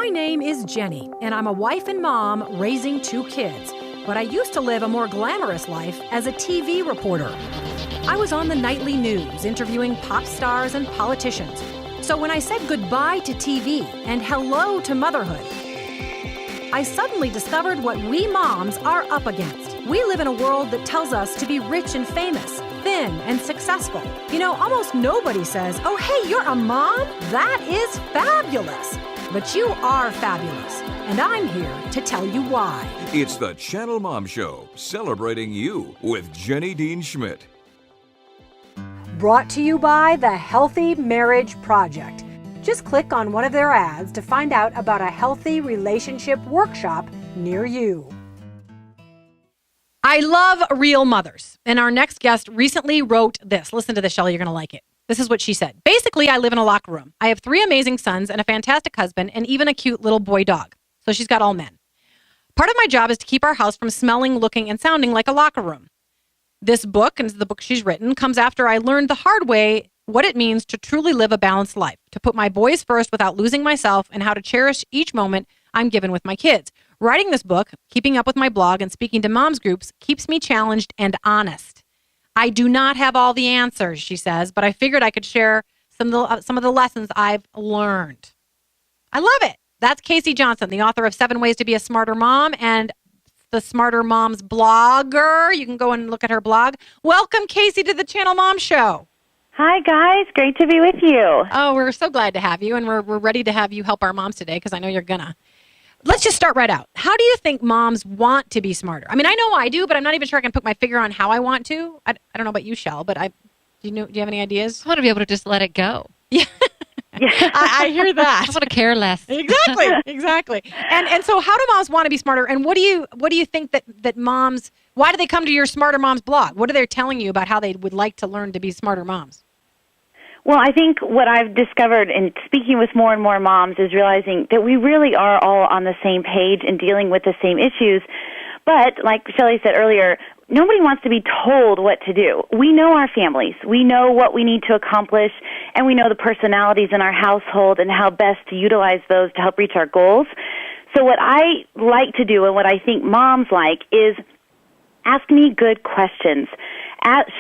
My name is Jenny, and I'm a wife and mom raising 2 kids. But I used to live a more glamorous life as a TV reporter. I was on the nightly news interviewing pop stars and politicians. So when I said goodbye to TV and hello to motherhood, I suddenly discovered what we moms are up against. We live in a world that tells us to be rich and famous, thin and successful. You know, almost nobody says, "Oh, hey, you're a mom? That is fabulous." But you are fabulous, and I'm here to tell you why. It's the Channel Mom Show, celebrating you with Jenny Dean Schmidt. Brought to you by the Healthy Marriage Project. Just click on one of their ads to find out about a healthy relationship workshop near you. I love real mothers, and our next guest recently wrote this. Listen to this, Shelley, you're going to like it. This is what she said. Basically, I live in a locker room. I have 3 amazing sons and a fantastic husband and even a cute little boy dog. So she's got all men. Part of my job is to keep our house from smelling, looking, and sounding like a locker room. This book, and the book she's written, comes after I learned the hard way what it means to truly live a balanced life, to put my boys first without losing myself, and how to cherish each moment I'm given with my kids. Writing this book, keeping up with my blog, and speaking to moms groups keeps me challenged and honest. I do not have all the answers, she says, but I figured I could share some of the lessons I've learned. I love it. That's Kasey Johnson, the author of 7 Ways to Be a Smarter Mom and the Smarter Moms blogger. You can go and look at her blog. Welcome, Kasey, to the Channel Mom Show. Hi, guys. Great to be with you. Oh, we're so glad to have you, and we're ready to have you help our moms today because I know you're gonna. Let's just start right out. How do you think moms want to be smarter? I mean, I know I do, but I'm not even sure I can put my finger on how I want to. I don't know about you, Shell, but do you have any ideas? I want to be able to just let it go. Yeah. I hear that. I want to care less. Exactly. And so how do moms want to be smarter? And what do you think that moms, why do they come to your Smarter Moms blog? What are they telling you about how they would like to learn to be smarter moms? Well, I think what I've discovered in speaking with more and more moms is realizing that we really are all on the same page and dealing with the same issues. But like Shelley said earlier, nobody wants to be told what to do. We know our families. We know what we need to accomplish, and we know the personalities in our household and how best to utilize those to help reach our goals. So what I like to do and what I think moms like is ask me good questions.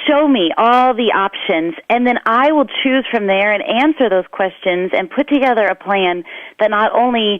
Show me all the options, and then I will choose from there and answer those questions and put together a plan that not only,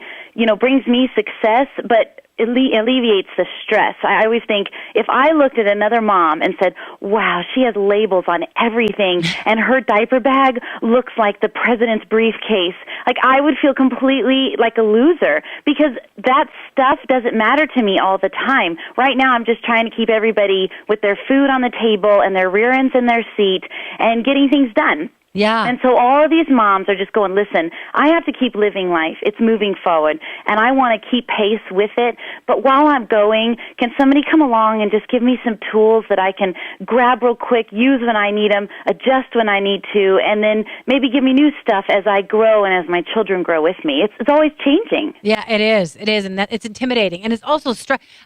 brings me success, but alleviates the stress. I always think if I looked at another mom and said, wow, she has labels on everything and her diaper bag looks like the president's briefcase, like I would feel completely like a loser because that stuff doesn't matter to me all the time. Right now I'm just trying to keep everybody with their food on the table and their rear ends in their seat and getting things done. Yeah. And so all of these moms are just going, listen, I have to keep living life. It's moving forward, and I want to keep pace with it. But while I'm going, can somebody come along and just give me some tools that I can grab real quick, use when I need them, adjust when I need to, and then maybe give me new stuff as I grow and as my children grow with me. It's always changing. Yeah, it is. It is, and it's intimidating. And it's also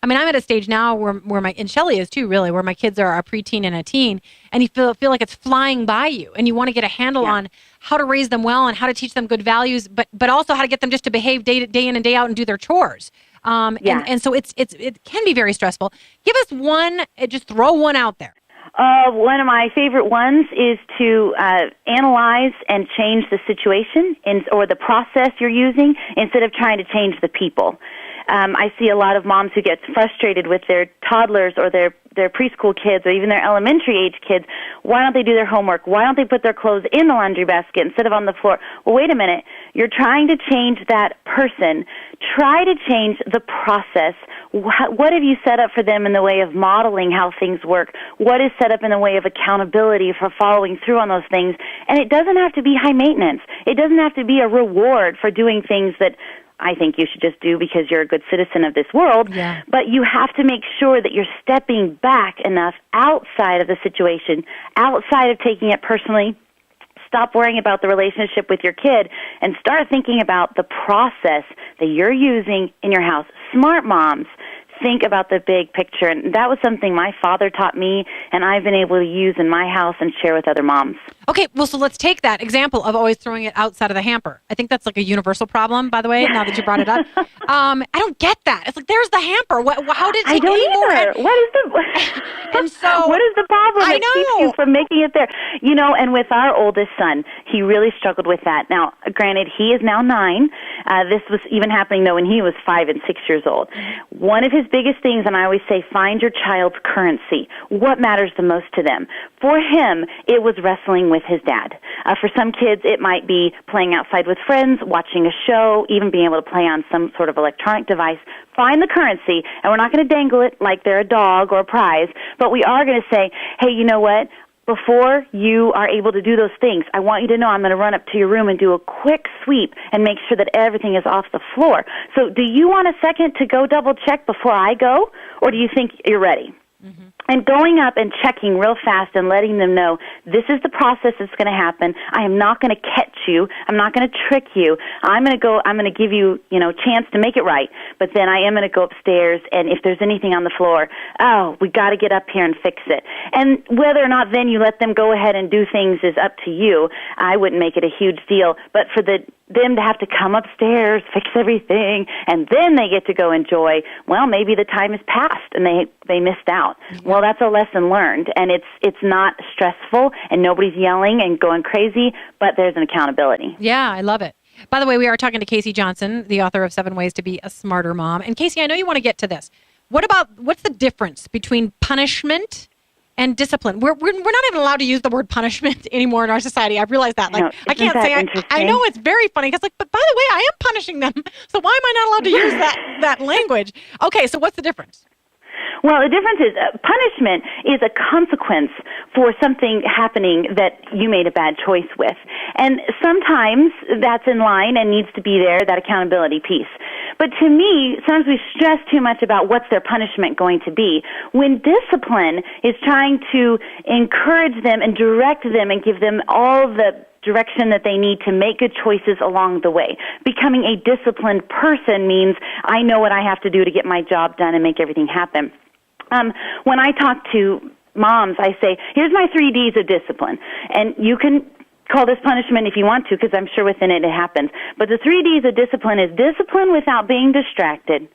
I'm at a stage now where and Shelley is too, really, where my kids are a preteen and a teen, and you feel like it's flying by you, and you want to get a handle on how to raise them well and how to teach them good values, but also how to get them just to behave day in and day out and do their chores. And so it can be very stressful. Give us one, just throw one out there. One of my favorite ones is to analyze and change the situation or the process you're using instead of trying to change the people. I see a lot of moms who get frustrated with their toddlers or their preschool kids or even their elementary age kids. Why don't they do their homework? Why don't they put their clothes in the laundry basket instead of on the floor? Well, wait a minute. You're trying to change that person. Try to change the process. What have you set up for them in the way of modeling how things work? What is set up in the way of accountability for following through on those things? And it doesn't have to be high maintenance. It doesn't have to be a reward for doing things that I think you should just do because you're a good citizen of this world. Yeah. But you have to make sure that you're stepping back enough outside of the situation, outside of taking it personally. Stop worrying about the relationship with your kid and start thinking about the process that you're using in your house. Smart moms think about the big picture, and that was something my father taught me, and I've been able to use in my house and share with other moms. Okay, well, so let's take that example of always throwing it outside of the hamper. I think that's like a universal problem, by the way, now that you brought it up. I don't get that. It's like, there's the hamper. How did I you don't get more? either. And so, what is the problem I that keeps know. you from making it there? You know, and with our oldest son, he really struggled with that. Now, granted, he is now 9. This was even happening, though, when he was 5 and 6 years old. One of his biggest things, and I always say, find your child's currency. What matters the most to them? For him, it was wrestling with his dad. For some kids, it might be playing outside with friends, watching a show, even being able to play on some sort of electronic device. Find the currency, and we're not going to dangle it like they're a dog or a prize, but we are going to say, hey, you know what? Before you are able to do those things, I want you to know I'm going to run up to your room and do a quick sweep and make sure that everything is off the floor. So do you want a second to go double check before I go, or do you think you're ready? Mm-hmm. And going up and checking real fast and letting them know, this is the process that's going to happen. I am not going to catch you. I'm not going to trick you. I'm going to give you, chance to make it right. But then I am going to go upstairs, and if there's anything on the floor, we got to get up here and fix it. And whether or not then you let them go ahead and do things is up to you. I wouldn't make it a huge deal. But for them to have to come upstairs, fix everything, and then they get to go enjoy, well, maybe the time has passed and they missed out. Mm-hmm. Well, that's a lesson learned, and it's not stressful, and nobody's yelling and going crazy, but there's an accountability. Yeah, I love it. By the way, we are talking to Kasey Johnson, the author of 7 Ways to Be a Smarter Mom. And Kasey, I know you want to get to this. What's the difference between punishment and discipline? We're not even allowed to use the word punishment anymore in our society. I've realized that. I can't say. I know it's very funny because, but by the way, I am punishing them. So why am I not allowed to use that language? Okay, so what's the difference? Well, the difference is punishment is a consequence for something happening that you made a bad choice with. And sometimes that's in line and needs to be there, that accountability piece. But to me, sometimes we stress too much about what's their punishment going to be, when discipline is trying to encourage them and direct them and give them all the direction that they need to make good choices along the way. Becoming a disciplined person means I know what I have to do to get my job done and make everything happen. When I talk to moms, I say, here's my 3 Ds of discipline. And you can call this punishment if you want to, because I'm sure within it happens. But the 3 Ds of discipline is discipline without being distracted,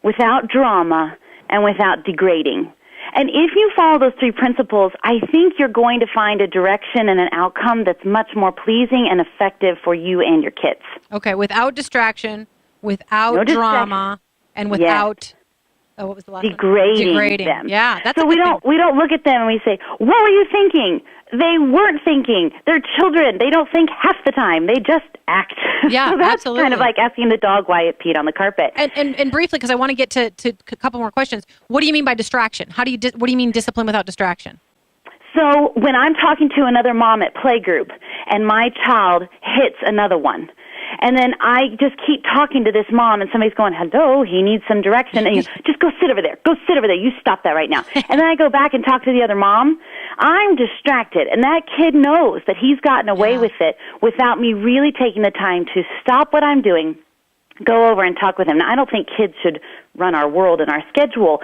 without drama, and without degrading. And if you follow those 3 principles, I think you're going to find a direction and an outcome that's much more pleasing and effective for you and your kids. Okay, without distraction, without drama, and without... what was the last degrading them. Yeah, that's so we don't look at them and we say, "What were you thinking?" They weren't thinking. They're children. They don't think half the time. They just act. Yeah, so that's absolutely. Kind of like asking the dog why it peed on the carpet. And briefly, because I want to get to a couple more questions. What do you mean by distraction? What do you mean discipline without distraction? So when I'm talking to another mom at playgroup and my child hits another one, and then I just keep talking to this mom, and somebody's going, hello, he needs some direction. And just go sit over there. Go sit over there. You stop that right now. And then I go back and talk to the other mom. I'm distracted. And that kid knows that he's gotten away with it without me really taking the time to stop what I'm doing, go over and talk with him. Now, I don't think kids should run our world and our schedule,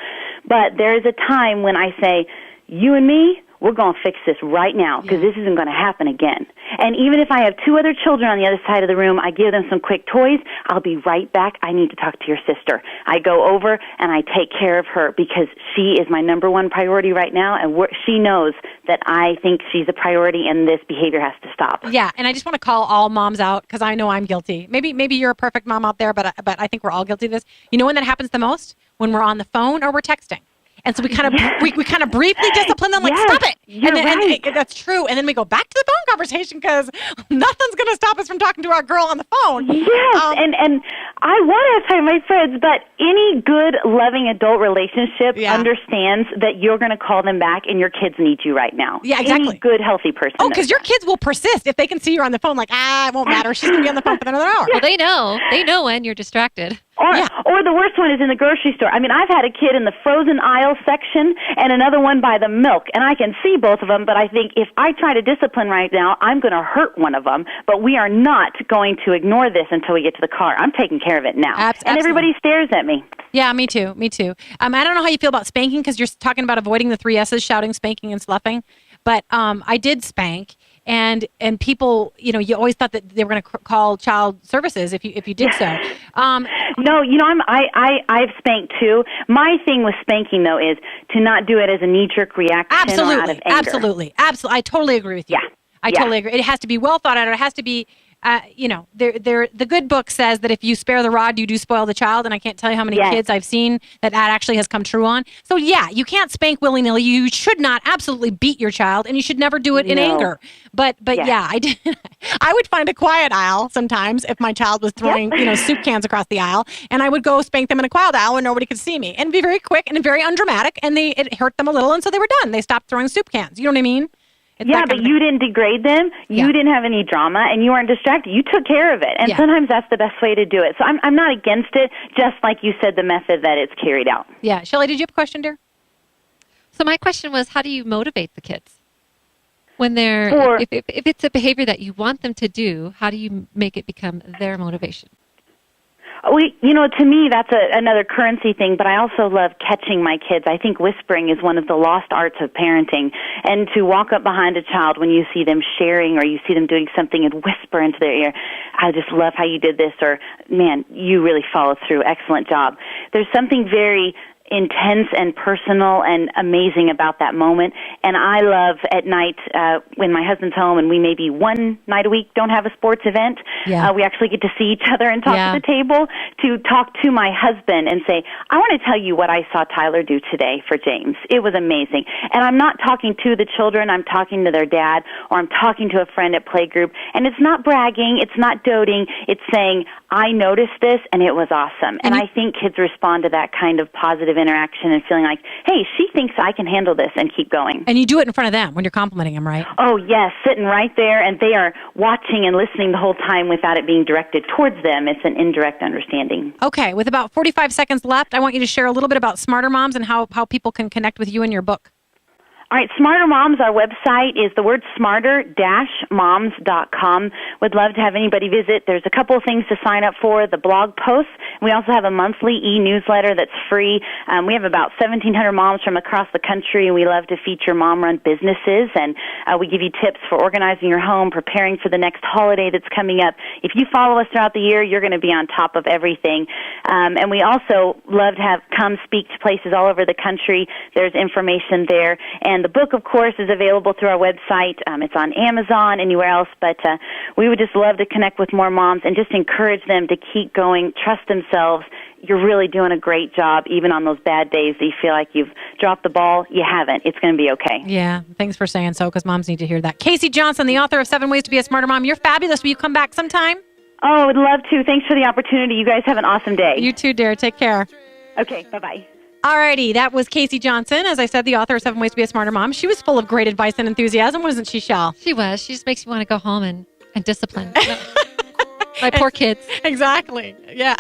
but there is a time when I say, you and me, we're going to fix this right now because this isn't going to happen again. And even if I have 2 other children on the other side of the room, I give them some quick toys. I'll be right back. I need to talk to your sister. I go over and I take care of her because she is my number 1 priority right now, and she knows that I think she's a priority and this behavior has to stop. Yeah, and I just want to call all moms out because I know I'm guilty. Maybe you're a perfect mom out there, but I think we're all guilty of this. You know when that happens the most? When we're on the phone or we're texting. And so we kind of briefly discipline them, stop it. And that's true. And then we go back to the phone conversation because nothing's going to stop us from talking to our girl on the phone. Yes, and I want to tell my friends, but any good, loving adult relationship understands that you're going to call them back and your kids need you right now. Yeah, exactly. Any good, healthy person. Oh, because your kids will persist if they can see you're on the phone. It won't matter. She's going to be on the phone for another hour. Well, they know when you're distracted. Or the worst one is in the grocery store. I mean, I've had a kid in the frozen aisle section and another one by the milk, and I can see both of them, but I think if I try to discipline right now, I'm going to hurt one of them, but we are not going to ignore this until we get to the car. I'm taking care of it now. And everybody stares at me. Yeah, me too. I don't know how you feel about spanking because you're talking about avoiding the 3 S's, shouting, spanking, and sloughing, but I did spank. and people, you always thought that they were going to call child services if you did so. No, I've spanked too. My thing with spanking though is to not do it as a knee-jerk reaction or out of anger. Absolutely. I totally agree with you. Yeah. I totally agree. It has to be well thought out. It has to be, the good book says that if you spare the rod, you do spoil the child. And I can't tell you how many kids I've seen that actually has come true on. So yeah, you can't spank willy-nilly. You should not absolutely beat your child, and you should never do it in anger. But yeah, I did. I would find a quiet aisle sometimes if my child was throwing, soup cans across the aisle, and I would go spank them in a quiet aisle where nobody could see me, and be very quick and very undramatic, and it hurt them a little, and so they were done. They stopped throwing soup cans. You know what I mean? But you didn't degrade them. You didn't have any drama, and you weren't distracted. You took care of it, and sometimes that's the best way to do it. So I'm not against it, just like you said, the method that it's carried out. Yeah. Shelley, did you have a question, dear? So my question was, how do you motivate the kids? When they're, if it's a behavior that you want them to do, how do you make it become their motivation? To me, that's another currency thing, but I also love catching my kids. I think whispering is one of the lost arts of parenting. And to walk up behind a child when you see them sharing or you see them doing something and whisper into their ear, I just love how you did this, or, man, you really followed through. Excellent job. There's something very intense and personal and amazing about that moment. And I love at night when my husband's home and we maybe one night a week don't have a sports event, we actually get to see each other and talk at the table, to talk to my husband and say, I want to tell you what I saw Tyler do today for James. It was amazing. And I'm not talking to the children, I'm talking to their dad, or I'm talking to a friend at playgroup. And it's not bragging, it's not doting, it's saying, I noticed this and it was awesome. And I think kids respond to that kind of positive interaction and feeling like, hey, she thinks I can handle this, and keep going. And you do it in front of them when you're complimenting them, right? Oh, yes, sitting right there, and they are watching and listening the whole time without it being directed towards them. It's an indirect understanding. Okay, with about 45 seconds left, I want you to share a little bit about Smarter Moms and how people can connect with you and your book. All right, Smarter Moms, our website is the word smarter-moms.com. Would love to have anybody visit. There's a couple of things to sign up for, the blog posts. We also have a monthly e-newsletter that's free. We have about 1,700 moms from across the country, and we love to feature mom-run businesses, and we give you tips for organizing your home, preparing for the next holiday that's coming up. If you follow us throughout the year, you're going to be on top of everything. And we also love to come speak to places all over the country. There's information there. And the book, of course, is available through our website. It's on Amazon, anywhere else. But we would just love to connect with more moms and just encourage them to keep going, trust themselves. You're really doing a great job, even on those bad days that you feel like you've dropped the ball. You haven't. It's going to be okay. Yeah, thanks for saying so, because moms need to hear that. Kasey Johnson, the author of 7 Ways to Be a Smarter Mom. You're fabulous. Will you come back sometime? Oh, I would love to. Thanks for the opportunity. You guys have an awesome day. You too, dear. Take care. Okay, bye-bye. Alrighty, that was Kasey Johnson, as I said, the author of 7 Ways to Be a Smarter Mom. She was full of great advice and enthusiasm, wasn't she, Shell? She was. She just makes me want to go home and discipline. My poor kids. Exactly. Yeah.